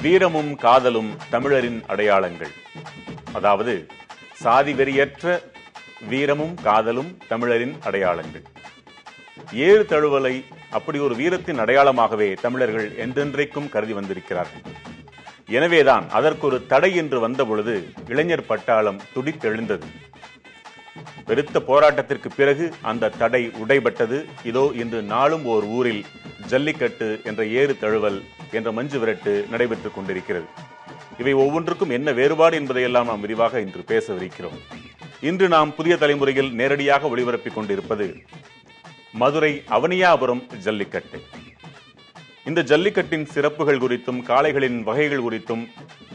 வீரமும் காதலும் தமிழரின் அடையாளங்கள். அதாவது சாதி வெறியற்ற வீரமும் காதலும் தமிழரின் அடையாளங்கள். ஏறு தழுவலை அப்படி ஒரு வீரத்தின் அடையாளமாகவே தமிழர்கள் என்றென்றைக்கும் கருதி வந்திருக்கிறார்கள். எனவேதான் அதற்கு ஒரு தடை என்று வந்தபொழுது இளைஞர் பட்டாளம் துடித்தெழுந்தது. பெருத்த போராட்டத்திற்கு பிறகு அந்த தடை உடைபட்டது. இதோ இன்று நாளும் ஓர் ஊரில் ஜல்லிக்கட்டு என்ற ஏறு தழுவல் என்ற மஞ்சு விரட்டு நடைபெற்றுக் கொண்டிருக்கிறது. இவை ஒவ்வொன்றுக்கும் என்ன வேறுபாடு என்பதையெல்லாம் நாம் விரிவாக இன்று பேசவிருக்கிறோம். இன்று நாம் புதிய தலைமுறையில் நேரடியாக ஒளிபரப்பிக் கொண்டிருப்பது மதுரை அவனியாபுரம் ஜல்லிக்கட்டு. இந்த ஜல்லிக்கட்டின் சிறப்புகள் குறித்தும் காளைகளின் வகைகள் குறித்தும்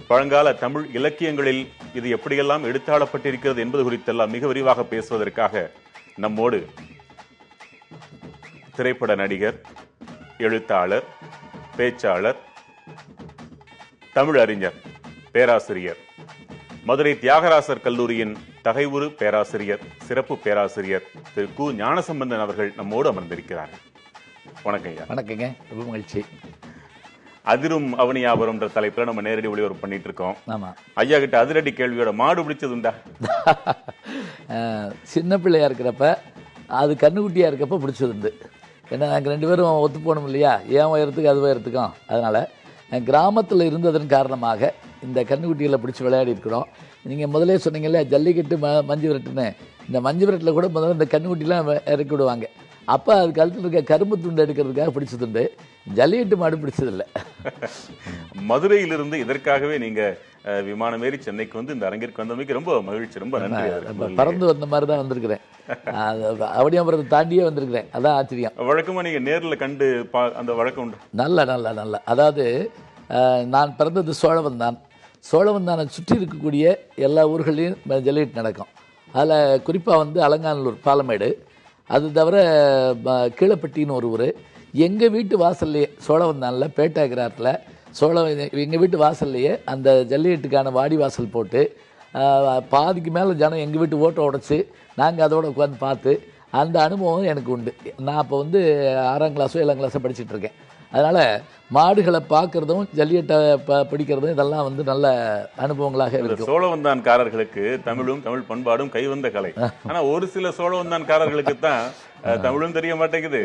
பழங்கால தமிழ் இலக்கியங்களில் இது எப்படியெல்லாம் எடுத்தாளப்பட்டிருக்கிறது என்பது குறித்தெல்லாம் மிக விரிவாக பேசுவதற்காக நம்மோடு திரைப்பட நடிகர், எழுத்தாளர், பேச்சாளர், தமிழ் அறிஞர், பேராசிரியர், மதுரை தியாகராசர் கல்லூரியின் தகைவுறு பேராசிரியர், சிறப்பு பேராசிரியர் திரு கு. ஞானசம்பந்தன் அவர்கள் நம்மோடு அமர்ந்திருக்கிறார்கள். வணக்கம் ஐயா. வணக்கங்க, ரொம்ப மகிழ்ச்சி. அதிரும் அவனியாபுரம் என்ற தலைப்பில் நம்ம நேரடி ஒளிபரப்பு பண்ணிட்டு இருக்கோம். ஆமா, ஐயா கிட்ட அதிரடி கேள்வியோட மாடு பிடிச்சதுண்டா? சின்ன பிள்ளையா இருக்கிறப்ப, அது கண்ணுக்குட்டியா இருக்கப்ப பிடிச்சதுண்டு. ஏன்னா நாங்கள் 2 பேரும் ஒத்து போகணும் இல்லையா, ஏன் உயரத்துக்கு அது உயரத்துக்கும். அதனால கிராமத்தில் இருந்ததன் காரணமாக இந்த கண்ணுக்குட்டிகளை பிடிச்சி விளையாடி இருக்கிறோம். நீங்கள் முதலே சொன்னீங்கல்ல ஜல்லிக்கட்டு மஞ்சு விரட்டுன்னு, இந்த மஞ்சு விரட்டில் கூட முதல்ல இந்த கண்ணுக்குட்டிலாம் இறக்கி விடுவாங்க. அப்போ அது கழுத்தில் இருக்க கரும்பு துண்டு எடுக்கிறதுக்காக பிடிச்சதுண்டு. ஜல்லிக்கட்டு மாடு பிடிச்சதில்லை. மதுரையிலிருந்து இதற்காகவே நீங்க விமானம் ஏறி சென்னைக்கு வந்து இந்த அரங்கிற்கு வந்தமைக்கு ரொம்ப மகிழ்ச்சி, ரொம்ப நன்றி. பறந்து வந்த மாதிரி தான் வந்திருக்கிறேன். அவனியாபுரத்தை தாண்டியே வந்திருக்கிறேன். அதான் ஆச்சரியம். வழக்கமா நீங்க நேரில் கண்டு அந்த வழக்கம் உண்டு? நல்ல அதாவது நான் பிறந்தது சோழவந்தான். சோழவந்தானை சுற்றி இருக்கக்கூடிய எல்லா ஊர்களையும் ஜல்லிக்கட்டு நடக்கும். அதில் குறிப்பாக வந்து அலங்காநல்லூர், பாலமேடு, அது தவிர கீழப்பட்டின்னு ஒரு ஊர். எங்கள் வீட்டு வாசல்லையே சோழவந்தானில் பேட்டாகிராத்தில் எங்கள் வீட்டு வாசல்லையே அந்த ஜல்லிக்கட்டுக்கான வாடி வாசல் போட்டு பாதிக்கு மேலே ஜனம் எங்கள் வீட்டு ஓட்டை உடச்சி நாங்கள் அதோடு உட்காந்து பார்த்து அந்த அனுபவம் எனக்கு உண்டு. நான் அப்போ வந்து 6ஆம் கிளாஸோ 7ஆம் கிளாஸோ படிச்சுட்டு இருக்கேன். அதனால் மாடுகளை பார்க்குறதும் ஜல்லிக்கட்டை பிடிக்கிறதும் இதெல்லாம் வந்து நல்ல அனுபவங்களாக இருக்கு. சோழவந்தான்காரர்களுக்கு தமிழும் தமிழ் பண்பாடும் கைவந்த கலை. ஆனால் ஒரு சில சோழவந்தான்காரர்களுக்கு தான் தமிழும் தெரிய மாட்டேங்குது,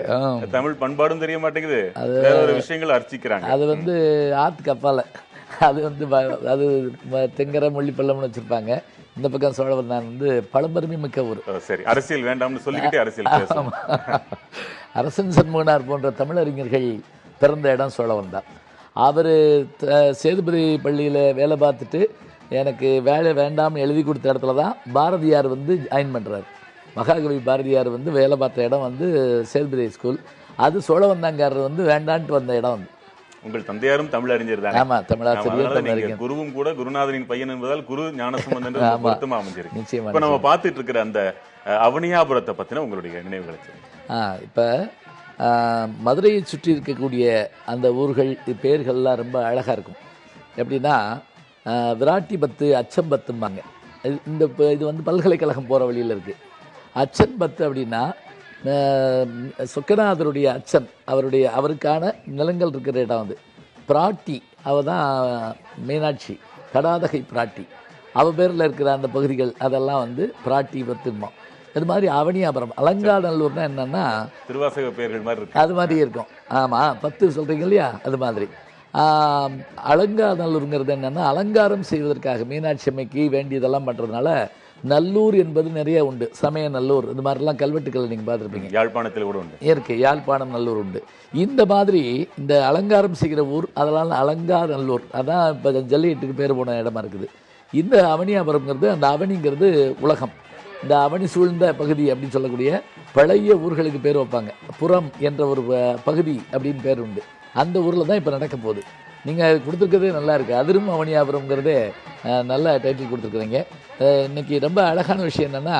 தமிழ் பண்பாடும் தெரிய மாட்டேங்குது, வேற ஒரு விஷயங்கள் அர்ச்சிக்கிறாங்க. அது வந்து ஆத்து கப்பால அது வந்து அது தெங்கரை மொழிப்பள்ளம்னு வச்சிருப்பாங்க. இந்த பக்கம் சோழவந்தான் வந்து பழம்பெருமை மிக்க ஊர். சரி, அரசியல் வேண்டாம்னு சொல்லிக்கிட்டே அரசியல் பேசலாம். அரசன் சண்முகனார் போன்ற தமிழறிஞர்கள் பிறந்த இடம் சோழவந்தான். அவர் சேதுபதி பள்ளியில் வேலை பார்த்துட்டு எனக்கு வேலை வேண்டாம்னு எழுதி கொடுத்த இடத்துல தான் பாரதியார் வந்து ஜாயின் பண்ணுறார். மகாகவி பாரதியார் வந்து வேலை பார்த்த இடம் வந்து சேதுபதி ஸ்கூல். அது சோழவந்தாங்காரர் வந்து வேண்டான்ட்டு வந்த இடம் வந்து. உங்கள் தந்தையாரும் தமிழ் அறிஞர் தான்? ஆமா, தமிழாசிரியர். குருவும் கூட குருநாதனின் பையன் என்பதால் குரு ஞானசம்பந்தன் பொருத்தமா அமைஞ்சிருக்கு. நிச்சயமா. இப்ப நம்ம பார்த்துட்டு இருக்கிற அந்த அவனியாபுரத்தை பத்தின உங்களுடைய நினைவுகளை இப்போ மதுரையை சுற்றி இருக்கக்கூடிய அந்த ஊர்கள் பேர்கள்லாம் ரொம்ப அழகாக இருக்கும். எப்படின்னா விராட்டிபத்து, அச்சம்பத்தும்பாங்க. இந்த இது வந்து பல்கலைக்கழகம் போகிற வழியில் இருக்குது. அச்சன்பத்து அப்படின்னா சொக்கநாதருடைய அச்சன், அவருக்கான நிலங்கள் இருக்கிற இடம் வந்து. பிராட்டி அவள் தான் மீனாட்சி, கடாதகை பிராட்டி, அவள் பேரில் இருக்கிற அந்த பகுதிகள் அதெல்லாம் வந்து பிராட்டி பத்துமா. அது மாதிரி அவனியாபுரம், அலங்காநல்லூர்னா என்னன்னா திருவாசக பெயர்கள் மாதிரி இருக்கு, அது மாதிரி இருக்கும். ஆமாம், 10 சொல்கிறீங்க இல்லையா, அது மாதிரி. அலங்காநல்லூருங்கிறது என்னென்னா அலங்காரம் செய்வதற்காக மீனாட்சி அம்மைக்கு வேண்டியதெல்லாம் பண்ணுறதுனால நல்லூர் என்பது நிறைய உண்டு. சமய நல்லூர், இந்த மாதிரிலாம் கல்வெட்டுக்கள் நீங்கள் பார்த்துருப்பீங்க. யாழ்ப்பாணத்தில் கூட உண்டு, இருக்கு. யாழ்ப்பாணம் நல்லூர் உண்டு. இந்த மாதிரி இந்த அலங்காரம் செய்கிற ஊர், அதெல்லாம் அலங்காநல்லூர். அதான் இப்போ ஜல்லிக்கட்டுக்கு பேர் போன இடமா இருக்குது. இந்த அவனியாபுரம்ங்கிறது, அந்த அவனிங்கிறது உலகம், இந்த அவனி சூழ்ந்த பகுதி அப்படின்னு சொல்லக்கூடிய பழைய ஊர்களுக்கு பேர் வைப்பாங்க. புறம் என்ற ஒரு பகுதி அப்படின்னு பேர் உண்டு. அந்த ஊரில் தான் இப்போ நடக்க போகுது. நீங்கள் கொடுத்துருக்கிறதே நல்லா இருக்குது. அதிரும் அவனியாபுரம்ங்கிறதே நல்ல டைட்டில் கொடுத்துருக்குறீங்க. இன்றைக்கி ரொம்ப அழகான விஷயம் என்னென்னா,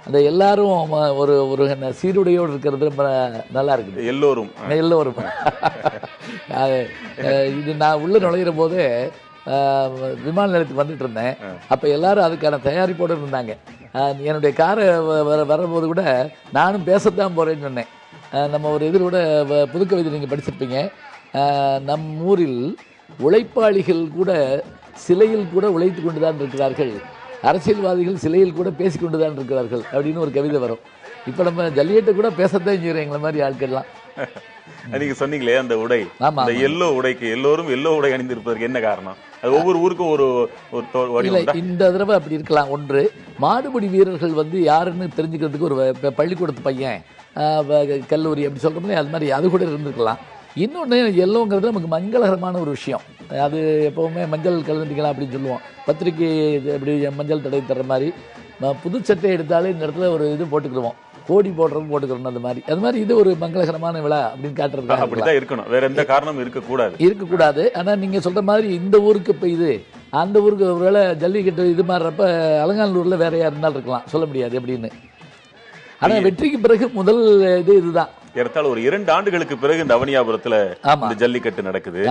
அந்த எல்லாரும் ஒரு ஒரு சீருடையோடு இருக்கிறது ரொம்ப நல்லா இருக்குது. எல்லோரும் இது நான் உள்ளே நுழையிற போது விமான நிலையத்துக்கு வந்துட்டு இருந்தேன். அப்போ எல்லாரும் அதுக்கான தயாரிப்போடு இருந்தாங்க. என்னுடைய காரை வரும்போது கூட நானும் பேசத்தான் போகிறேன்னு சொன்னேன். நம்ம ஒரு இது கூட புதுக்கவிதை நீங்கள் படிச்சிருப்பீங்க. நம் ஊரில் உழைப்பாளிகள் கூட சிலையில் கூட உழைத்து கொண்டு தான் இருக்கிறார்கள், அரசியல்வாதிகள் சிலையில் கூட பேசிக்கொண்டு தான் இருக்கிறார்கள் அப்படின்னு ஒரு கவிதை வரும். இப்போ நம்ம ஜல்லிக்கட்டு கூட பேசத்தான் செய்கிறோம் எங்களை மாதிரி ஆட்கள்லாம். நீங்க சொன்னீங்களே அந்த உடை, அந்த எல்லோ உடைக்கு எல்லோரும் எல்லோ உடை அணிந்திருப்பதற்கு என்ன காரணம்? அது ஒவ்வொரு ஊருக்கும் ஒரு இல்லை, இந்த தடவை அப்படி இருக்கலாம். ஒன்று, மாடுபிடி வீரர்கள் வந்து யாருன்னு தெரிஞ்சுக்கிறதுக்கு ஒரு பள்ளிக்கூடத்து பையன், கல்லூரி அப்படி சொல்கிறோம்ல, அது மாதிரி அது கூட இருந்திருக்கலாம். இன்னொன்று, எல்லோங்கிறது நமக்கு மங்களகரமான ஒரு விஷயம். அது எப்போவுமே மஞ்சள் கலந்துக்கலாம் அப்படின்னு சொல்லுவோம். பத்திரிக்கை இப்படி மஞ்சள் தடவை தர்ற மாதிரி புது சட்டை எடுத்தாலே இந்த இடத்துல ஒரு இது போட்டுக்கிடுவோம், கோடி போட்டுக்கிறோம். அது மாதிரி இது ஒரு மங்களகரமான விழா அப்படின்னு காட்டுறதுக்காக அப்படிதான் இருக்கணும், வேற எந்த காரணமும் இருக்கக்கூடாது. ஆனா நீங்க சொல்ற மாதிரி இந்த ஊருக்கு இப்ப இது, அந்த ஊருக்கு ஒருவேளை ஜல்லிக்கட்டு இது மாறுறப்ப அலங்காநல்லூர்ல வேற யார் இருந்தாலும் இருக்கலாம், சொல்ல முடியாது எப்படின்னு. ஆனா வெற்றிக்கு பிறகு முதல் இதுதான். ஏறத்தாழ ஒரு 2 ஆண்டுகளுக்கு பிறகு இந்த அவனியாபுரத்துல இந்த ஜல்லிக்கட்டு நடக்குது.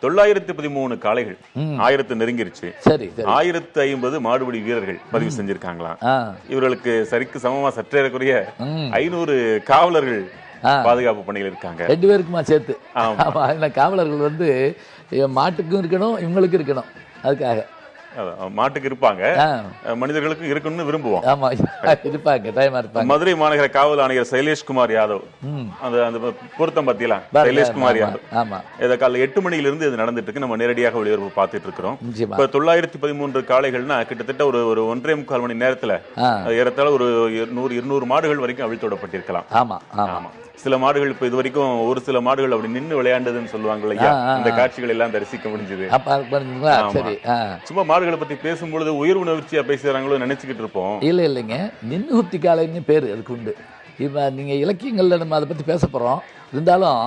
913 காளைகள் 1000 நெருங்கிருச்சு. 1050 மாடுபிடி வீரர்கள் பதிவு செஞ்சிருக்காங்களாம். இவர்களுக்கு சரிக்கு சமமா சற்றேறக்குரிய 500 காவலர்கள் பாதுகாப்பு பணிகள் இருக்காங்க. 2 பேருக்குமா சேர்த்து? காவலர்கள் வந்து மாட்டுக்கும் இருக்கணும், இவங்களுக்கும் இருக்கணும். அதுக்காக மாட்டுக்கு இருப்பாங்க, மனிதர்களுக்கு இருக்குன்னு விரும்புவோம். மதுரை மாநகர காவல் ஆணையர் சைலேஷ்குமார் யாதவ், அந்த பொருத்தம் பத்தியா சைலேஷ்குமார் யாதவ், இதை காலைல 8 மணில இருந்து இது நடந்துட்டு இருக்கு. நம்ம நேரடியாக ஒளிபரப்பு பார்த்துட்டு இருக்கிறோம். இப்ப 913 காளைகள்னா கிட்டத்தட்ட ஒரு 1.25 மணி நேரத்துல ஏறத்தாழ ஒரு 100-200 மாடுகள் வரைக்கும் அவிழ்த்தோடப்பட்டிருக்கலாம். ஆமா, சில மாடுகள் இப்ப இது வரைக்கும் ஒரு சில மாடுகள் அப்படி நின்று விளையாண்டதுன்னு சொல்லுவாங்க இல்லையா, அந்த காட்சிகள் எல்லாம் தரிசிக்க முடிஞ்சது. சும்மா மாடுகளை பத்தி பேசும்பொழுது உயிர் உணர்ச்சியா பேசுறாங்களோ நினைச்சுக்கிட்டு இருப்போம். இல்லைங்க, நின்னு குத்தி காளைன்னு பேரு அதுக்கு உண்டு. இப்ப நீங்க இலக்கியங்கள்ல நம்ம அதை பத்தி பேச போறோம். இருந்தாலும்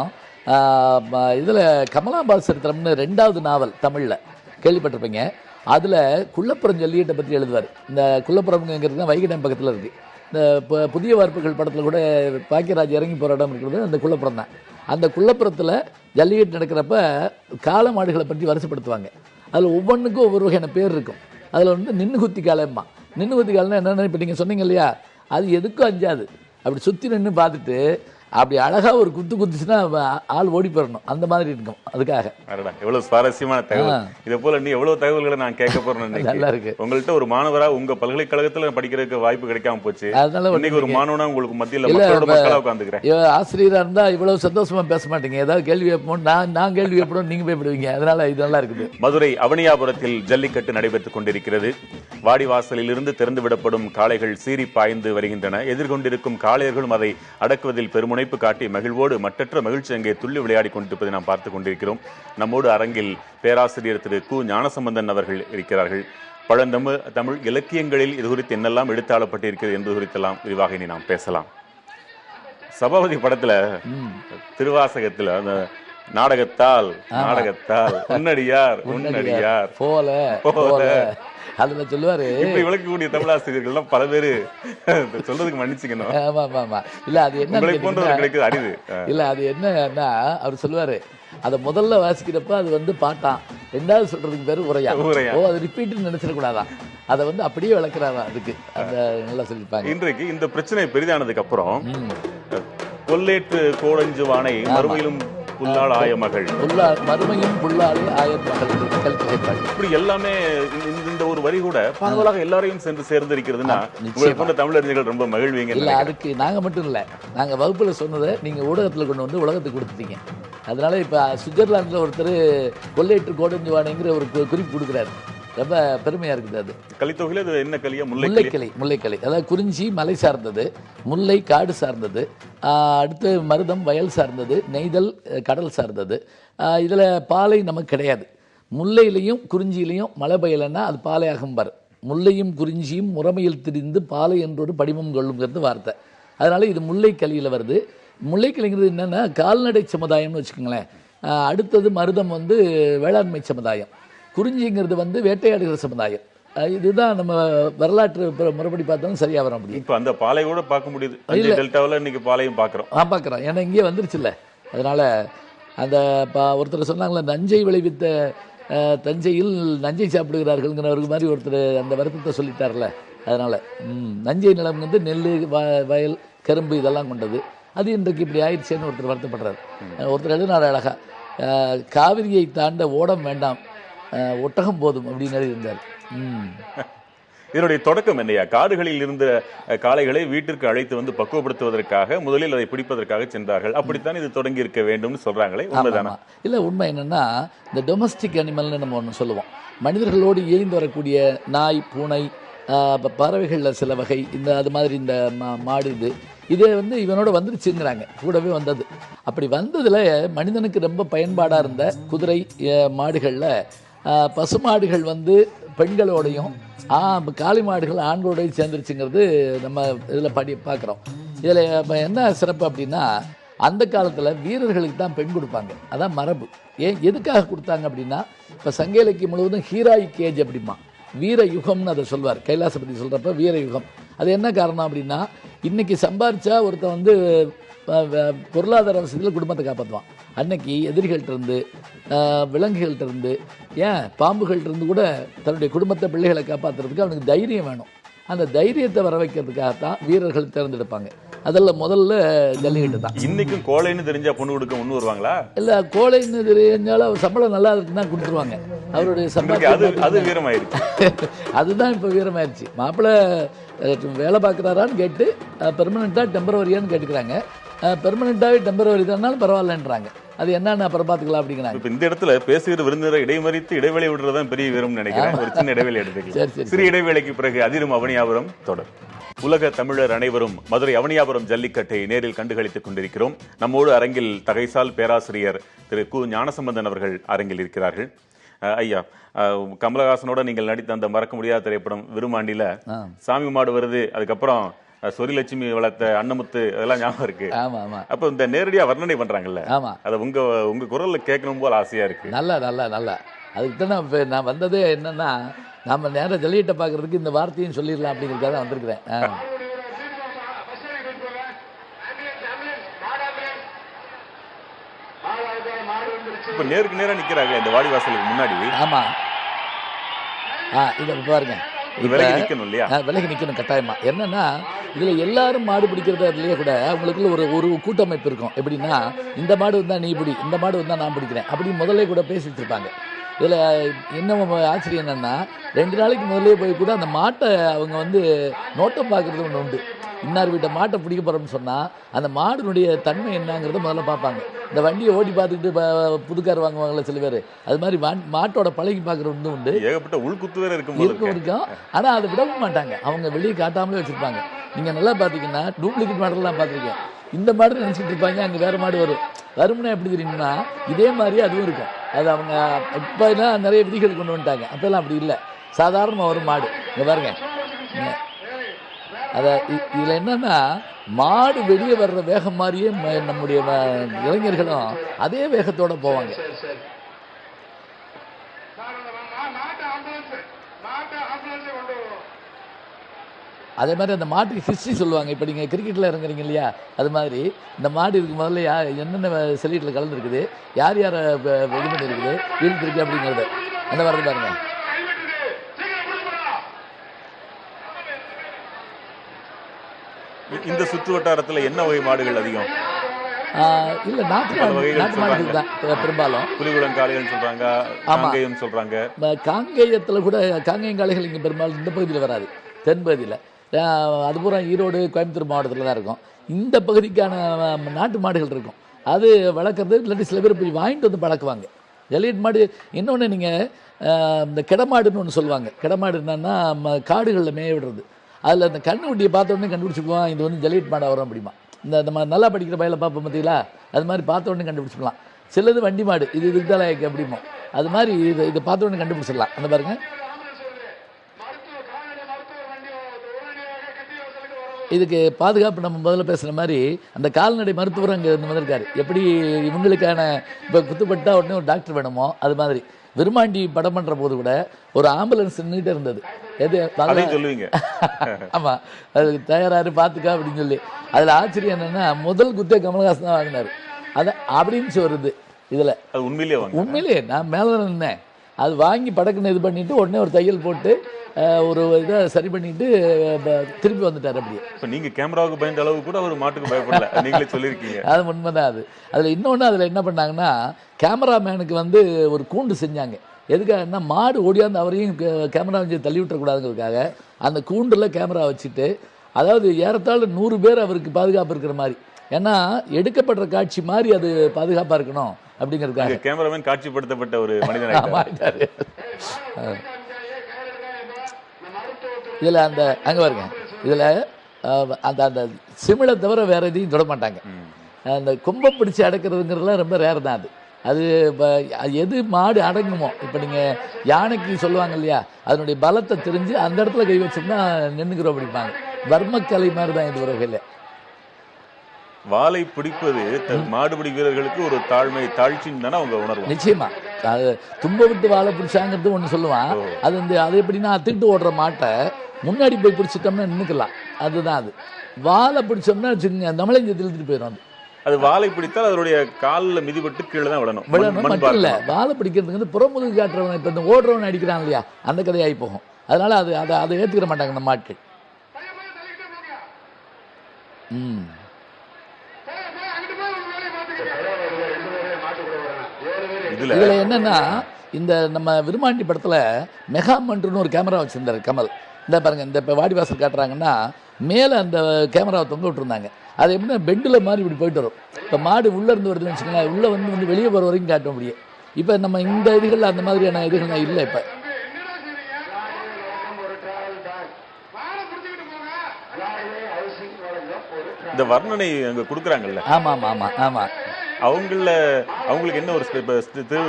இதுல கமலாபால் சரித்திரம்னு 2வது நாவல் தமிழ்ல கேள்விப்பட்டிருப்பீங்க. அதுல குள்ளப்புறம் ஜல்லிக்கட்டை பத்தி எழுதுவார். இந்த குள்ளப்புறம்ங்கிறது தான் வைகை டேம் பக்கத்துல இருக்கு. இந்த புதிய வார்ப்புகள் படத்தில் கூட பாக்கியராஜ் இறங்கி போகிற இடம் இருக்கிறது அந்த குள்ளப்புறம் தான். அந்த குள்ளப்புறத்தில் ஜல்லிக்கட்டு நடக்கிறப்ப காளை மாடுகளை பற்றி வரிசைப்படுத்துவாங்க. அதில் ஒவ்வொன்றுக்கும் ஒவ்வொரு வகையான பேர் இருக்கும். அதில் வந்து நின்று குத்தி காளைம்மா. நின்று குத்தி காலைன்னா என்னென்னு இப்போ நீங்கள் சொன்னீங்க இல்லையா, அது எதுக்கும் அஞ்சாது. அப்படி சுற்றி நின்று பார்த்துட்டு அப்படி அழகா ஒரு குத்துச்சுன்னா ஆள் ஓடி போயிடணும், அந்த மாதிரி இருக்கும். அதுக்காக எவ்வளவு சுவாரஸ்யமான தகவல். இதை போல நீ எவ்வளவு தகவல்களை நான் கேட்க போறேன். நல்லா இருக்கு. உங்கள்கிட்ட ஒரு மாணவரா உங்க பல்கலைக்கழகத்துல படிக்கிறதுக்கு வாய்ப்பு கிடைக்காம போச்சு. அதனால இன்னைக்கு ஒரு மாணவனா உங்களுக்கு மத்தியில மக்களா உட்காந்துக்கிறேன். ஆசிரியரா இருந்தா இவ்வளவு சந்தோஷமா பேச மாட்டீங்க. ஏதாவது கேள்வி வைப்போம், நான் கேள்வி வைப்போம், நீங்க போய்விடுவீங்க. அதனால இது நல்லா இருக்குது. மதுரை அவனியாபுரத்தில் ஜல்லிக்கட்டு நடைபெற்றுக் கொண்டிருக்கிறது. வாடிவாசலில் இருந்து திறந்து விடப்படும் காளைகள் சீறி பாய்ந்து வருகின்றன. எதிர்கொண்டிருக்கும் காளையர்களும் அதை அடக்குவதில் பெருமுனைப்பு காட்டி மகிழ்வோடு மற்றற்ற மகிழ்ச்சி அங்கே துள்ளி விளையாடி கொண்டிருப்பதை நாம் பார்த்துக் கொண்டிருக்கிறோம். நம்மோடு அரங்கில் பேராசிரியர் திரு கு ஞானசம்பந்தன் அவர்கள் இருக்கிறார்கள். தமிழ் இலக்கியங்களில் இது குறித்து என்னெல்லாம் எடுத்தாளப்பட்டிருக்கிறது என்பது குறித்தெல்லாம் விரிவாக இனி நாம் பேசலாம். சபாபதி படத்துல திருவாசகத்துல அந்த நாடகத்தால் உன்னடியார் போல அதுல சொல்லுவாரு. இப்படி விளக்கக்கூடிய தமிழாசிரியர்கள் பல பேரு சொல்றதுக்கு மன்னிச்சுக்கணும். இல்ல அது என்ன கிடைக்குது அறிவு. இல்ல அது என்னன்னா அவர் சொல்லுவாரு, அதை முதல்ல வாசிக்கிறப்ப அது வந்து பாட்டான், 2வது சொல்றதுக்கு பேரு உரையா. அது ரிப்பீட் நினைச்சிடக்கூடாதான், அதை வந்து அப்படியே விளக்குறாங்க. அதுக்கு அந்த நல்லா சொல்லிருப்பாங்க. இன்றைக்கு இந்த பிரச்சனை பெரிதானதுக்கு அப்புறம் கொல்லேற்று கோடஞ்சுவானை மறுமையிலும் புல்லால் ஆய மகள், மறுமையும் புல்லாலே ஆய மகள் இப்படி எல்லாமே இந்த ஒரு வரி கூட பரவலாக எல்லாரையும் சென்று சேர்ந்திருக்கிறதுனா உங்களை போன்ற தமிழறிஞர்கள் ரொம்ப மகிழ்வீங்க. இல்ல அதுக்கு நாங்க மட்டும் இல்ல, நாங்க வகுப்புல சொன்னதை நீங்க ஊடகத்துல கொண்டு வந்து உலகத்துக்கு கொடுத்துட்டீங்க. அதனால இப்ப சுவிட்சர்லாந்துல ஒருத்தர் கொல்லேற்று கோடஞ்சுவானைங்கிற ஒரு குறிப்பு கொடுக்குறாரு. ரொம்ப பெருமையா இருக்குது. அது கலித்தொகையில அது என்ன களியா? முல்லைக்களி. அதாவது குறிஞ்சி மலை சார்ந்தது, முல்லை காடு சார்ந்தது, அடுத்து மருதம் வயல் சார்ந்தது, நெய்தல் கடல் சார்ந்தது. இதுல பாலை நமக்கு கிடையாது. முல்லையிலையும் குறிஞ்சியிலையும் மழை பெய்யலைன்னா அது பாலையாகும் பாரு. முல்லையும் குறிஞ்சியும் முறைமையில் திரிந்து பாலை என்றொரு படிமம் கொள்ளுங்கிறது வார்த்தை. அதனால இது முல்லைக்களியில் வருது. முல்லைக்களிங்கிறது என்னன்னா கால்நடை சமுதாயம்னு வச்சுக்கோங்களேன். அடுத்தது மருதம் வந்து வேளாண்மை சமுதாயம், குறிஞ்சிங்கிறது வந்து வேட்டையாடுகிற சமுதாயம். இதுதான் நம்ம வரலாற்று முறைப்படி பார்த்தாலும் சரியா வர முடியும். இப்போ அந்த பாலை கூட பார்க்க முடியுது. டெல்டாவில் இன்னைக்கு பாலையும் பார்க்குறோம். பார்க்குறோம், ஏன்னா இங்கே வந்துருச்சுல்ல. அதனால அந்த ஒருத்தர் சொன்னாங்களே, நஞ்சை விளைவித்த தஞ்சையில் நஞ்சை சாப்பிடுகிறார்கள்ங்கிறவருக்கு மாதிரி ஒருத்தர் அந்த வருத்தத்தை சொல்லிட்டார்ல. அதனால நஞ்சை நிலம் வந்து நெல், வயல், கரும்பு இதெல்லாம் கொண்டது. அது இன்றைக்கு இப்படி ஆயிடுச்சேன்னு ஒருத்தர் வருத்தப்படுறாரு. ஒருத்தர் எழுதினார் அழகா, காவிரியை தாண்ட ஓடம் வேண்டாம், ஒட்டகம் போதும் அப்படின்னு இருந்தார். இதனுடைய தொடக்கம் என்னையா? காடுகளில் இருந்த காளைகளை வீட்டிற்கு அழைத்து வந்து பக்குவப்படுத்துவதற்காக முதலில் அதை பிடிப்பதற்காக சென்றார்கள். அப்படித்தான் இது தொடங்கி இருக்க வேண்டும்னு சொல்றாங்களே, உண்மைதானா? இல்லை, உண்மை என்னன்னா, இந்த டொமஸ்டிக் அனிமல்னு நம்ம ஒன்று சொல்லுவோம். மனிதர்களோடு இயைந்து வரக்கூடிய நாய், பூனை, பறவைகளில் சில வகை, இந்த அது மாதிரி இந்த மாடு, இதே வந்து இவனோட வந்துருச்சுங்கிறாங்க, கூடவே வந்தது. அப்படி வந்ததில் மனிதனுக்கு ரொம்ப பயன்பாடாக இருந்த குதிரை, மாடுகளில் பசுமாடுகள் வந்து பெண்களோடையும் காளி மாடுகள் ஆண்களோடையும் சேர்ந்துருச்சுங்கிறது நம்ம இதில் பார்க்குறோம். இதில் என்ன சிறப்பு அப்படின்னா, அந்த காலத்தில் வீரர்களுக்கு தான் பெண் கொடுப்பாங்க, அதான் மரபு. எதுக்காக கொடுத்தாங்க அப்படின்னா, இப்போ சங்க இலக்கியம் முழுவதும் ஹீராயிக் ஏஜ் அப்படிமா, வீர யுகம்னு அதை சொல்வார். கைலாசபதி சொல்கிறப்ப வீர யுகம். அது என்ன காரணம் அப்படின்னா, இன்றைக்கி சம்பாரிச்சா ஒருத்தன் வந்து பொருளாதார வசதியில் குடும்பத்தை காப்பாற்றுவான். அன்னைக்கு எதிரிகள்கிட்டருந்து, விலங்குகள்கிட்டருந்து, ஏன் பாம்புகள்கிட்டருந்து கூட தன்னுடைய குடும்பத்தை, பிள்ளைகளை காப்பாற்றுறதுக்கு அவனுக்கு தைரியம் வேணும். அந்த தைரியத்தை வர வைக்கிறதுக்காகத்தான் வீரர்கள் தேர்ந்தெடுப்பாங்க. அதில் முதல்ல ஜல்லிக்கட்டு தான். இன்னைக்கும் கோழைன்னு தெரிஞ்சா பொண்ணு கொடுக்க முன் வருவாங்களா? இல்லை, கோழைன்னு தெரிஞ்சாலும் அவர் சம்பளம் நல்லா இருக்குன்னு தான் கொடுத்துருவாங்க. அவருடைய சம்பளம் அது வீரமாயிருச்சு. அதுதான் இப்போ வீரமாயிருச்சு. மாப்பிள்ளை வேலை பார்க்குறாரான்னு கேட்டு பெர்மனெண்ட்டாக டெம்பரவரியான்னு கேட்டுக்கிறாங்க. பெர்மனெண்ட்டாகவே டெம்பரவரி தானாலும் பரவாயில்லன்றாங்க. அது என்னன்னு அப்புறம் பார்த்துக்கலாம் அப்படிங்கிறாங்க. இப்போ இந்த இடத்துல பேசுகிற விருந்தினரை இடைமறித்து இடைவெளி விடுறதான் பெரிய வீரம்னு நினைக்கிறேன். ஒரு சின்ன இடைவெளி எடுத்துக்கலாம். சிறு இடைவேளைக்கு பிறகு அதிரும் அவனியாபுரம் தொடர். உலக தமிழர் அனைவரும் மதுரை அவனியாபுரம் ஜல்லிக்கட்டை நேரில் கண்டுகளித்துக் கொண்டிருக்கிறோம். நம்மோடு அரங்கில் தகைசால் பேராசிரியர் திரு கு ஞானசம்பந்தன் அவர்கள் அரங்கில் இருக்கிறார்கள். ஐயா, கமலஹாசனோட நீங்கள் நடித்த அந்த மறக்க முடியாத திரைப்படம் விருமாண்டில சாமி மாடு வருது, அதுக்கப்புறம் சொரிலட்சுமி வளர்த்த அன்னமுத்து, அதெல்லாம் ஞாபகம் இருக்கு. அப்ப இந்த நேரடியா வர்ணனை பண்றாங்கல்ல, அதை உங்க குரல்ல கேட்கணும் போல ஆசையா இருக்கு. நல்லா அதுக்கு தான் நான் வந்ததே. என்னன்னா, நம்ம நேரம் ஜல்லிக்கட்டை பார்க்கறதுக்கு இந்த வார்த்தையும் சொல்லிடலாம் அப்படிங்கிறதுக்காக தான் வந்திருக்கிறேன். இப்ப நேருக்கு நேரம் நிக்கிறாங்க இந்த வாடிவாசலுக்கு முன்னாடி. ஆமா, இதை பாருங்க, விலகி நிக்கணும் இல்லையா? விலகி நிக்கணும் கட்டாயமா. என்னன்னா, இதுல எல்லாரும் மாடு பிடிக்கிறதுலயே கூட அவங்களுக்குள்ள ஒரு கூட்டமைப்பு இருக்கும். எப்படின்னா, இந்த மாடு வந்தா நீ பிடி, இந்த மாடு வந்தா நான் பிடிக்கிறேன் அப்படின்னு முதல்ல கூட பேசி வச்சிருப்பாங்க. இதில் இன்னும் ஆச்சரியம் என்னென்னா, 2 நாளைக்கு முதலே போய் கூட அந்த மாட்டை அவங்க வந்து நோட்டம் பார்க்குறது ஒன்று உண்டு. இன்னார் வீட்டை மாட்டை பிடிக்க போகிறோம்னு சொன்னால் அந்த மாடுனுடைய தன்மை என்னங்கிறத முதல்ல பார்ப்பாங்க. இந்த வண்டியை ஓட்டி பார்த்துக்கிட்டு புதுக்கார் வாங்குவாங்கள சில பேர், அது மாதிரி மாட்டோட பழகி பார்க்குறது வந்து உண்டு. ஏகப்பட்ட உள்குத்து வேறு இருக்கும். ஆனால் அதை விடவும் மாட்டாங்க, அவங்க வெளியே காட்டாமலே வச்சுருப்பாங்க. நீங்கள் நல்லா பார்த்தீங்கன்னா டூப்ளிகேட் மாடல்லாம் பார்த்துருக்கேன். இந்த மாடு நினச்சிட்டு இருப்பாங்க, அங்கே வேறு மாடு வரும்னா எப்படி தெரியுங்கன்னா, இதே மாதிரி அதுவும் இருக்கும். அது அவங்க இப்போலாம் நிறைய விதிகள் கொண்டு வந்துட்டாங்க, அப்போல்லாம் அப்படி இல்லை, சாதாரணமாக வரும் மாடு. இங்கே பாருங்க, அதை இதில் என்னன்னா, மாடு வெளியே வர்ற வேகம் மாதிரியே நம்முடைய இளைஞர்களும் அதே வேகத்தோடு போவாங்க. அதே மாதிரி அந்த மாட்டுக்கு ஹிஸ்ட்ரி சொல்லுவாங்க. இப்போ நீங்கள் கிரிக்கெட்டில் இறங்குறீங்க இல்லையா, அது மாதிரி இந்த மாடு இதுக்கு முதல்ல என்னென்ன செலீட்டில் கலந்துருக்குது, யார் யாரை இது பண்ணியிருக்குது, வீழ்த்திருக்கு அப்படிங்கிறது அந்த வரது பாருங்க. இந்த சுற்று வட்டாரத்தில் என்ன வகை மாடுகள் அதிகம்? இல்லை, நாட்டு மாடுகள் தான் பெரும்பாலும். புலிகுளம் காளைகள் சொல்கிறாங்க, காங்கேயம் சொல்கிறாங்க. காங்கேயத்தில் கூட காங்கேயம் காளைகள் இங்கே பெரும்பாலும் இந்த பகுதியில் வராது, தென்பகுதியில். அது பூரா ஈரோடு, கோயம்புத்தூர் மாவட்டத்தில் தான் இருக்கும். இந்த பகுதிக்கான நாட்டு மாடுகள் இருக்கும், அது வளர்க்குறது. இல்லாட்டி சில பேர் போய் வாங்கிட்டு வந்து பழக்குவாங்க ஜல்லிக்கட்டு மாடு. இன்னொன்று, நீங்கள் இந்த கிடமாடுன்னு ஒன்று சொல்லுவாங்க. கிடமாடு என்னன்னா, காடுகளில் மேய விடுறது. அதில் அந்த கண்ணு குட்டியை பார்த்த உடனே கண்டுபிடிச்சிக்குவான், இது வந்து ஜல்லிக்கட்டு மாடாக வரும் அப்படிமா. நம்ம நல்லா படிக்கிற பயில பார்ப்போம் பார்த்தீங்களா, அது மாதிரி பார்த்த உடனே கண்டுபிடிச்சிக்கலாம். சிலது வண்டி மாடு, இதுக்கு தான் அப்படிமோ, அது மாதிரி இதை பார்த்த உடனே கண்டுபிடிச்சிடலாம். அந்த பாருங்க, இதுக்கு பாதுகாப்பு நம்ம முதல்ல பேசுகிற மாதிரி அந்த கால்நடை மருத்துவர் அங்கே வந்திருக்காரு. எப்படி இவங்களுக்கான இப்போ குத்துப்பட்டா உடனே ஒரு டாக்டர் வேணுமோ, அது மாதிரி விருமாண்டி படம் பண்ணுற போது கூட ஒரு ஆம்புலன்ஸ் நின்றுட்டு இருந்தது. எது சொல்லுவீங்க? ஆமாம், அது தயாராரு பார்த்துக்கா அப்படின்னு சொல்லி. அதில் ஆச்சரியம் என்னென்னா, முதல் குத்தே கமலஹாசன் தான் வாங்கினார். அதை அப்படின்னு வருது இதில். உண்மையிலேயே நான் மேலே நின்னேன். அது வாங்கி படக்குன்னு இது பண்ணிவிட்டு உடனே ஒரு தையல் போட்டு ஒரு இதை சரி பண்ணிட்டு திருப்பி வந்துட்டார். அப்படியே இப்போ நீங்கள் கேமராவுக்கு பயந்த அளவு கூட அவர் மாட்டுக்கு பயப்படல, நீங்களே சொல்லியிருக்கீங்க. அது உண்மைதான். அதில் இன்னொன்று அதில் என்ன பண்ணாங்கன்னா, கேமராமேனுக்கு வந்து ஒரு கூண்டு செஞ்சாங்க. எதுக்காகன்னா, மாடு ஓடியாந்து அவரையும் கேமரா வச்சு தள்ளி விட்டுறக்கூடாதுங்கிறதுக்காக அந்த கூண்டில் கேமரா வச்சுட்டு, அதாவது ஏறத்தாழ 100 பேர் அவருக்கு பாதுகாப்பு இருக்கிற மாதிரி, ஏன்னா எடுக்கப்படுற காட்சி மாதிரி அது பாதுகாப்பாக இருக்கணும் அப்படிங்கிறதுக்காக கேமராமேன் காட்சிப்படுத்தப்பட்ட ஒரு மனிதனாக. இதில் அந்த அங்கே பாருங்க, இதில் அந்த அந்த சிமிழை தவிர வேற எதையும் தொட மாட்டாங்க. அந்த கொம்பை பிடிச்சி அடக்கிறதுங்கிறதுலாம் ரொம்ப ரேர் தான். அது எது மாடு அடங்குமோ, இப்போ நீங்கள் யானைக்கு சொல்லுவாங்க இல்லையா, அதனுடைய பலத்தை தெரிஞ்சு அந்த இடத்துல கை வச்சோம்னா நின்றுக்கிறோம் அப்படிப்பாங்க. வர்மக்கலை மாதிரி தான் இது ஒரு வகையில். வாளை பிடிப்பது மாடுபிடி வீரர்களுக்கு ஒரு தாழ்ச்சின்னு தானே அவங்க உணர்வு. நிச்சயமா அது தும்ப விட்டு வாழை பிடிச்சாங்கிறது ஒன்று சொல்லுவான். அது வந்து அது எப்படின்னா, அத்துக்கிட்டு ஓடுற மாட்டை முன்னாடி போய் பிடிச்சிட்டோம்னா நின்றுக்கலாம், அதுதான். அது வாழை பிடிச்சோம்னா தமிழஞ்சு இழுத்துட்டு போயிடும். அது வாழை பிடித்தால் அதனுடைய காலில் மிதிபட்டு கீழே தான் விடணும். மட்டும் இல்லை, வாழை பிடிக்கிறதுக்கு வந்து புறமுதுகு காட்டுறவன், இப்போ இந்த ஓடுறவன் அடிக்கிறான் இல்லையா, அந்த கதையாகி போகும். அதனால அதை ஏற்றுக்கிற மாட்டாங்க இந்த மாட்கள். இதுல என்னன்னா, இந்த நம்ம விருமாண்டி படத்துல மெகாமன்றுன்னு ஒரு கேமரா வச்சிருந்தாரு கமல். இந்த பாருங்க, இந்த இப்போ வாடிவாசல் காட்டுறாங்கன்னா மேலே அந்த கேமராவை தொங்க விட்டுருந்தாங்க. அது எப்படின்னா பெண்டில் மாதிரி இப்படி போயிட்டு வரும். இப்போ மாடு உள்ளே இருந்து வருதுன்னு வச்சுக்கோங்களேன், உள்ளே வந்து வெளியே போகிற வரைக்கும் காட்ட முடியும். இப்போ நம்ம இந்த இதுகள் அந்த மாதிரியான இதுகள்லாம் இல்லை. இப்போ இந்த வர்ணனை அங்கே கொடுக்குறாங்கல்ல. ஆமாம் ஆமாம் ஆமாம். அவங்களுக்கு என்ன ஒரு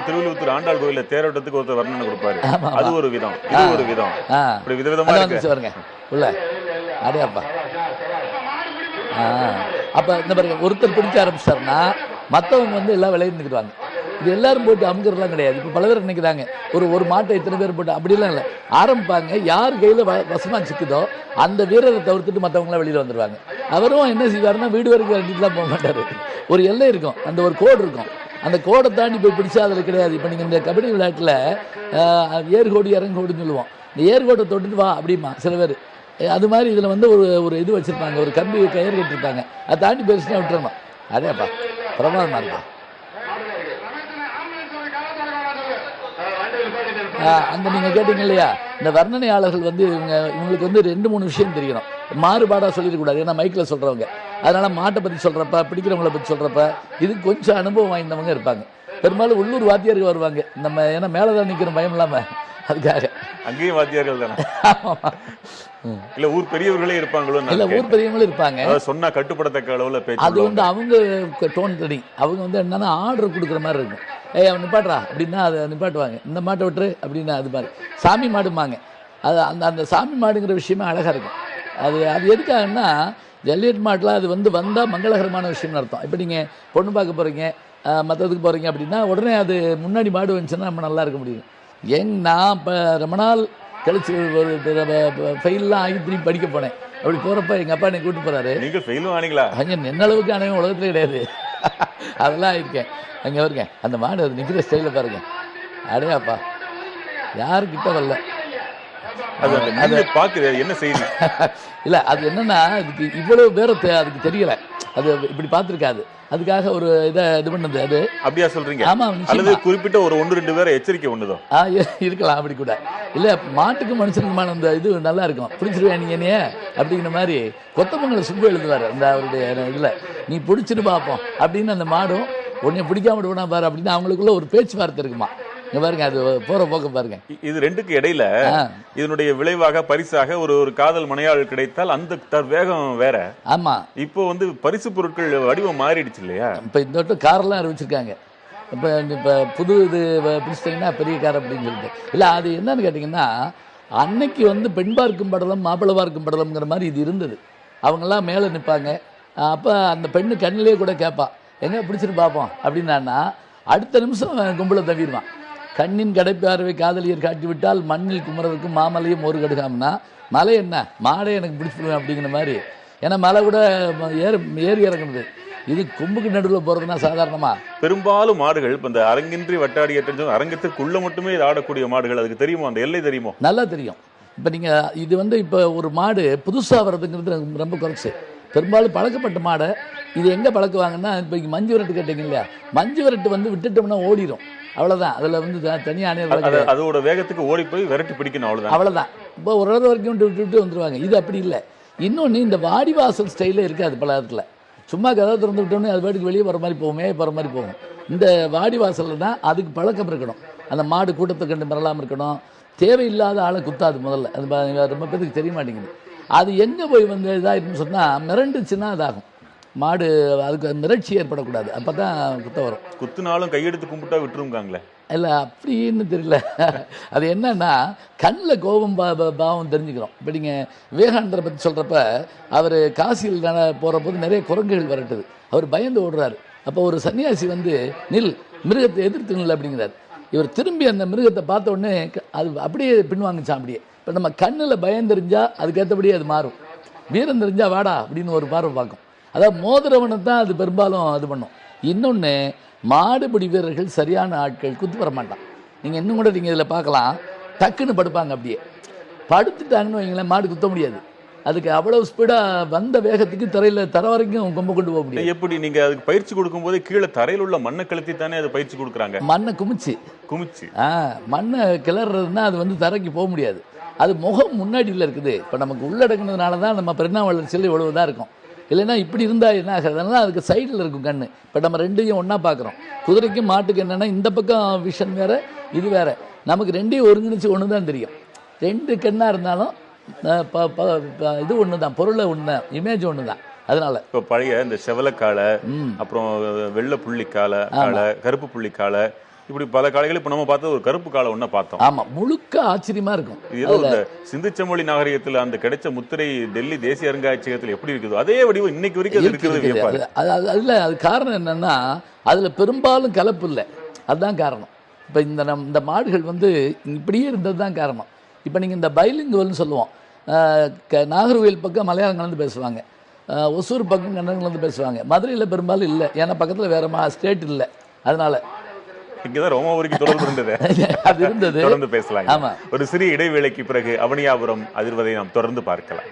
திருவிழுத்தூர் ஆண்டாள் கோயில தேரோட்டத்துக்கு ஒருத்தர் வர்ணனை கொடுப்பாரு. அது ஒரு விதம், இது ஒரு விதம், இப்படி விதவிதமா பாருங்க உள்ள அடையாப்பா. அப்ப இந்த பாருங்க, ஒருத்தர் பிடிக்க ஆரம்பிச்சாருன்னா மற்றவங்க வந்து எல்லாம் விளையாண்டு நிற்கிறாங்க. இது எல்லாரும் போட்டு அமுக்கிறதுலாம் கிடையாது. இப்போ பல பேர் நினைக்கிறாங்க ஒரு மாட்டை இத்தனை பேர் போட்டு, அப்படிலாம் இல்லை. ஆரம்பிப்பாங்க, யார் கையில் வசமாக சிக்குதோ அந்த வீரரை தவிர்த்துட்டு மற்றவங்களாம் வெளியில் வந்துடுவாங்க. அவரும் என்ன செய்வாருன்னா, வீடு வரைக்கும் கட்டிட்டுலாம் போக மாட்டார். ஒரு எல்லை இருக்கும், அந்த ஒரு கோடு இருக்கும், அந்த கோடை தாண்டி போய் பிடிச்சா அதில் கிடையாது. இப்போ நீங்கள் இந்த கபடி விளையாட்டில் ஏர்கோடு இறங்கோடுன்னு சொல்லுவோம். இந்த ஏர்கோட்டை தொட்டுட்டு வா அப்படிமா சில பேர். அது மாதிரி இதில் வந்து ஒரு இது வச்சுருப்பாங்க, ஒரு கம்பி கயிறு கட்டிருப்பாங்க, அதை தாண்டி போயிடுச்சுன்னா விட்டுறணும். அதேப்பா பிரமாதமாக இருக்கும். அந்த நீங்கள் கேட்டீங்க இல்லையா, இந்த வர்ணனையாளர்கள் வந்து இவங்களுக்கு வந்து 2-3 விஷயம் தெரியணும். மாறுபாடாக சொல்லிடக்கூடாது, ஏன்னா மைக்கில் சொல்கிறவங்க. அதனால் மாட்டை பற்றி சொல்கிறப்ப, பிடிக்கிறவங்கள பற்றி சொல்கிறப்ப இது கொஞ்சம் அனுபவம் வாய்ந்தவங்க இருப்பாங்க. பெரும்பாலும் உள்ளூர் வாத்தியார்கள் வருவாங்க நம்ம, ஏன்னா மேலே தான் நிற்கிற பயம் இல்லாமல், அதுக்காக அங்கேயும் வாத்தியார்கள் தானே. இல்ல ஊர் பெரியவர்களே இருப்பாங்களோ? இல்ல, ஊர் பெரியவங்களும் இருப்பாங்க. சொன்னா கட்டுப்படத்தக்க அளவுல பேச்சு. அது வந்து அவங்க டோன் தனி. அவங்க வந்து என்னன்னா ஆர்டர் கொடுக்குற மாதிரி இருக்கும். அவன் நிப்பாட்டுறா அப்படின்னா அதை நிப்பாட்டுவாங்க. இந்த மாட்டை விட்டுரு அப்படின்னா அது மாதிரி. சாமி மாடுமாங்க, அது அந்த சாமி மாடுங்கிற விஷயமே அழகா இருக்கும். அது எதுக்காகன்னா, ஜல்லிக்கட்டு மாட்டில் அது வந்து வந்தால் மங்களகரமான விஷயம்னு அர்த்தம். இப்போ நீங்கள் பொண்ணு பார்க்க போகிறீங்க, மற்றதுக்கு போகிறீங்க அப்படின்னா உடனே அது முன்னாடி மாடு வந்துச்சுன்னா நம்ம நல்லா இருக்க முடியும். நான் இப்போ ரொம்ப நாள் கழிச்சு ஒரு ஃபெயிலெலாம் ஆகி திரும்பி படிக்க போனேன். அப்படி போகிறப்ப எங்கள் அப்பா என்னை கூப்பிட்டு போகிறாரு. நீங்கள் ஃபெயிலும் ஆனீங்களா? அங்கே நின்னளவுக்கு ஆனவன் உலகத்துலேயே கிடையாது. அதெல்லாம் ஆயிருக்கேன். அங்கே வருங்க, அந்த மாடு அது நிற்கிற ஸ்டைலில் பாருங்க, அடையாப்பா யாருக்கிட்ட வரல. அது பார்க்குது என்ன செய்யுது இல்லை, அது என்னன்னா, இதுக்கு இவ்வளோ பேர் அதுக்கு தெரியலை, அது இப்படி பார்த்துருக்காது. அதுக்காக ஒரு இதை இது பண்ணது. அது அப்படியா சொல்றீங்க? ஆமாம். அல்லது குறிப்பிட்ட ஒரு 1-2 பேரை எச்சரிக்கை ஒண்ணுதான் இருக்கலாம், அப்படி கூட இல்லை. மாட்டுக்கு மனுஷனுக்குமான அந்த இது நல்லா இருக்கும். பிடிச்சிருவேன் நீ என்னைய அப்படிங்கிற மாதிரி கொத்தமங்கலை சுப்பு எழுதுவார் அந்த அவருடைய இதில். நீ பிடிச்சிட்டு பார்ப்போம் அப்படின்னு அந்த மாடும் உன்னை பிடிக்காம விடுவா பாரு அப்படின்னு அவங்களுக்குள்ள ஒரு பேச்சுவார்த்தை இருக்குமா. இங்க பாருங்க, அது போற போக்க பாருங்க. இது ரெண்டுக்கு இடையில இதனுடைய விளைவாக பரிசாக ஒரு காதல் மனையாள் கிடைத்தால் அந்த வேகம் வேற. ஆமா, இப்போ வந்து பரிசு பொருட்கள் வடிவம் மாறிடுச்சு இல்லையா? இப்ப இந்த வட்டம் காரெல்லாம் அறிவிச்சிருக்காங்க. இப்ப புது இது பிடிச்சிட்டீங்கன்னா பெரிய கார் அப்படின்னு சொல்லிட்டு. இல்ல, அது என்னன்னு கேட்டீங்கன்னா, அன்னைக்கு வந்து பெண் பார்க்கும் படலம் மாப்பிள்ளை பார்க்கும் படலம்ங்கிற மாதிரி இது இருந்தது. அவங்கெல்லாம் மேலே நிற்பாங்க. அப்போ அந்த பெண்ணு கண்ணிலே கூட கேட்பான், எங்க பிடிச்சிட்டு பார்ப்போம் அப்படின்னா அடுத்த நிமிஷம் கும்பலை தவிடுவான். கண்ணின் கடைப்பார்வை காதலியர் காட்டிவிட்டால் மண்ணில் குமரருக்கும் மாமலையும் ஒரு கடுகாம்னா, மலை என்ன மாடை எனக்கு பிடிச்சிடுவேன் அப்படிங்கிற மாதிரி. ஏன்னா மலை கூட ஏறி இறங்குனது. இது கொம்புக்கு நடுவில் போகிறதுனா சாதாரணமா? பெரும்பாலும் மாடுகள் இப்போ இந்த அரங்கின்றி வட்டாடியற்ற அரங்கத்திற்குள்ள மட்டுமே இது ஆடக்கூடிய மாடுகள், அதுக்கு தெரியுமோ, அந்த எல்லை தெரியுமோ? நல்லா தெரியும். இப்போ நீங்கள் இது இப்போ ஒரு மாடு புதுசாக வர்றதுங்கிறது ரொம்ப குறைச்சி. பெரும்பாலும் பழக்கப்பட்ட மாடை இது எங்கே பழக்குவாங்கன்னா, இப்போ இங்கே மஞ்சு விரட்டு கேட்டீங்க இல்லையா, மஞ்சு விரட்டு விட்டுட்டோம்னா ஓடிடும், அவ்வளோதான். அதில் தனியாக அதோட வேகத்துக்கு ஓடி போய் விரட்டி பிடிக்கணும், அவ்வளோதான். இப்போ ஒரு இடத்துல வரைக்கும் விட்டு வந்துடுவாங்க. இது அப்படி இல்லை. இன்னொன்று, இந்த வாடிவாசல் ஸ்டைலில் இருக்காது பல இடத்துல. சும்மா கதை திறந்து விட்டோன்னே அது பாட்டுக்கு வெளியே போகிற மாதிரி போகுமே, போகிற மாதிரி போகும். இந்த வாடிவாசலில் தான் அதுக்கு பழக்கம் இருக்கணும். அந்த மாடு கூட்டத்தை கண்டு மிரளாமல் இருக்கணும். தேவையில்லாத ஆளை குத்தாது முதல்ல. அது ரொம்ப பேருக்கு தெரிய மாட்டேங்குது. அது எங்கே போய் இதாகிடுன்னு சொன்னால் மிரண்டுச்சுன்னா இதாகும் மாடு. அதுக்கு மிரட்சி ஏற்படக்கூடாது, அப்போ தான் குத்த வரும். குத்துனாலும் கையெடுத்து கும்பிட்டா விட்டுருங்காங்களே. இல்லை, அப்படின்னு தெரியல. அது என்னன்னா, கண்ணில் கோபம் பாவம் தெரிஞ்சுக்கிறோம். இப்போ நீங்கள் விவேகானந்தரை பற்றி சொல்கிறப்ப, அவர் காசியில் போகிற போது நிறைய குரங்குகள் விரட்டுது. அவர் பயந்து ஓடுறாரு. அப்போ ஒரு சன்னியாசி நில், மிருகத்தை எதிர்த்து நில் அப்படிங்கிறார். இவர் திரும்பி அந்த மிருகத்தை பார்த்த உடனே அது அப்படியே பின்வாங்கிச்சான். அப்படியே இப்போ நம்ம கண்ணில் பயம் தெரிஞ்சால் அதுக்கேற்றபடியே அது மாறும். வீரம் தெரிஞ்சால் வாடா அப்படின்னு ஒரு பார்வை பார்க்கும். அதாவது மோதிரவனை தான் அது பெரும்பாலும் அது பண்ணும். இன்னொன்று, மாடுபிடி வீரர்கள் சரியான ஆட்கள் குத்து வர மாட்டான். நீங்கள் இன்னும் கூட நீங்கள் இதில் பார்க்கலாம், டக்குன்னு படுப்பாங்க. அப்படியே படுத்துட்டாங்கன்னு வைங்களேன், மாடு குத்த முடியாது. அதுக்கு அவ்வளவு ஸ்பீடாக வந்த வேகத்துக்கு தர வரைக்கும் கொம்ப கொண்டு போக முடியும். எப்படி நீங்கள் அதுக்கு பயிற்சி கொடுக்கும்போது கீழே தரையில் உள்ள மண்ணை கழுத்தி தானே அது பயிற்சி கொடுக்குறாங்க? மண்ணை குமிச்சு மண்ணை கிளறதுன்னா அது தரைக்கு போக முடியாது. அது முகம் முன்னாடியில் இருக்குது. இப்போ நமக்கு உள்ளடங்கினதுனால தான் நம்ம பெருநா வளர்ச்சியில் இவ்வளவுதான் இருக்கும். இல்லைன்னா இப்படி இருந்தால் என்ன ஆகுறதுனால அதுக்கு சைடில் இருக்கும் கண். இப்போ நம்ம ரெண்டையும் ஒன்றா பார்க்குறோம். குதிரைக்கும் மாட்டுக்கு என்னென்னா, இந்த பக்கம் விஷன் வேறு, இது வேறு. நமக்கு ரெண்டையும் ஒருங்கிணைச்சு ஒன்று தான் தெரியும். ரெண்டு கண்ணாக இருந்தாலும் இது ஒன்று தான், பொருளை ஒன்று தான், இமேஜ் ஒன்று தான். அதனால இப்போ பழைய இந்த செவலக்காலை, அப்புறம் வெள்ளை புள்ளிக்காலை, கருப்பு புள்ளிக்காலை, இப்படி பல காளைகள் இப்போ நம்ம பார்த்தது ஒரு கருப்பு காளை ஒண்ணா பார்த்தோம். ஆமா, முழுக்க ஆச்சரியமா இருக்கும். ஏதோ இந்த சிந்துச்சமொழி நாகரிகத்தில் அந்த கிடைச்ச முத்திரை டெல்லி தேசிய அருங்காட்சியகத்தில் எப்படி இருக்குதோ அதே வடிவம் இன்னைக்கு வரைக்கும் இருக்கிறது. அது காரணம் என்னன்னா, அதுல பெரும்பாலும் கலப்பு இல்லை. அதுதான் காரணம். இப்போ இந்த மாடுகள் இப்படியே இருந்தது தான் காரணம். இப்போ நீங்கள் இந்த பைலிங்குவல்னு சொல்லுவோம். நாகர்கோவில் பக்கம் மலையாளம் கலந்து பேசுவாங்க, ஒசூர் பக்கம் கன்னடம் கலந்து பேசுவாங்க. மதுரையில் பெரும்பாலும் இல்லை, ஏன்னா பக்கத்தில் வேற ஸ்டேட் இல்லை. அதனால இங்கதான் ரோமாபுரிக்கு தொடர்பு இருந்தது. அது இருந்தது. தொடர்ந்து பேசலாம். ஆமா, ஒரு சிறிய இடைவேளைக்கு பிறகு அவனியாபுரம் அதிர்வதை நாம் தொடர்ந்து பார்க்கலாம்.